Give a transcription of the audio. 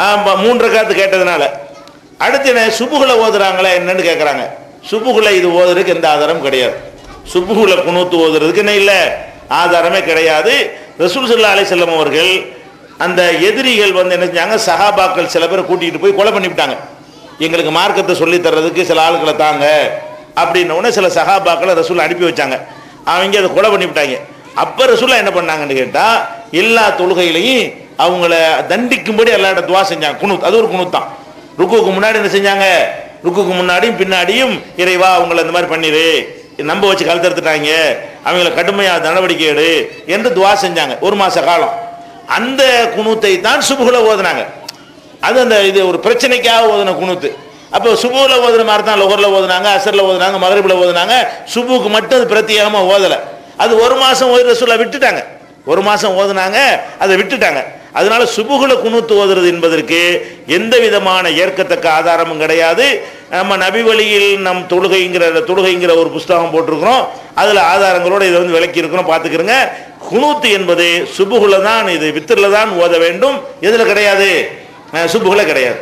3 ரக்காத்து கேட்டதுனால. அடுத்து என்ன சுபுகுல ஓதுறாங்களே என்னன்னு கேட்குறாங்க. சுபுகுல இது ஓதுறதுக்கு எந்த ஆதாரம் கிடையாது. சுபுகுல குனூத்து ஓதுறதுக்கு என்ன இல்லை, ஆதாரமே கிடையாது. ரசூல் ஸல்லல்லாஹு அலைஹி வஸல்லம் அவர்கள் அந்த எதிரிகள் வந்து என்ன செஞ்சாங்க, சஹாபாக்கள் சில பேரை கூட்டிகிட்டு போய் கொலை பண்ணிவிட்டாங்க. எங்களுக்கு மார்க்கத்தை சொல்லி தர்றதுக்கு சில ஆளுகளை தாங்க அப்படின்ன உடனே சில சஹாபாக்களை ரசூல் அனுப்பி வச்சாங்க. அவங்க அதை கொலை பண்ணிவிட்டாங்க. அப்போ ரசூல்லா என்ன பண்ணாங்கன்னு கேட்டால், எல்லா தொழுகையிலையும் அவங்கள தண்டிக்கும்படி எல்லா இடம் துவா செஞ்சாங்க. குனூத், அது ஒரு குனூத் தான். ருக்குவுக்கு முன்னாடி என்ன செஞ்சாங்க, ருக்குவுக்கு முன்னாடியும் பின்னாடியும் இறைவா அவங்கள இந்த மாதிரி பண்ணிடு, நம்ப வச்சு கழுத்தெடுத்துட்டாங்க, அவங்கள கடுமையாக நடவடிக்கை எடு என்று துவா செஞ்சாங்க 1 மாச காலம். அந்த குனூத்தை தான் சுபுகுல ஓதுனாங்க. அது அந்த இது ஒரு பிரச்சனைக்காக ஓதுன குனூத்து. அப்போ சுபுல ஓதுன மாதிரி தான் லொஹர்ல ஓதுனாங்க, அசர்ல ஓதுனாங்க, மகரிப்ல ஓதுனாங்க. சுபுக்கு மட்டும் அது பிரத்யேகமாக ஓதலை. அது 1 மாசம் ஓதி ரசூலா விட்டுட்டாங்க. 1 மாசம் ஓதுனாங்க, அதை விட்டுட்டாங்க. அதனால சுபுகுல குனூத்து ஓதுறது என்பதற்கு எந்த விதமான ஏற்கத்தக்க ஆதாரமும் கிடையாது. நம்ம நபி வழியில் நம் தொழுகைங்கிற ஒரு புஸ்தகம் போட்டிருக்கிறோம். அதில் ஆதாரங்களோடு இதை வந்து விளக்கி இருக்கிறோம், பார்த்துக்கிறோங்க. குனூத்து என்பது சுபுகுல தான், இது வித்திரில் தான் ஓத வேண்டும். எதில் கிடையாது, சுபுகுல கிடையாது.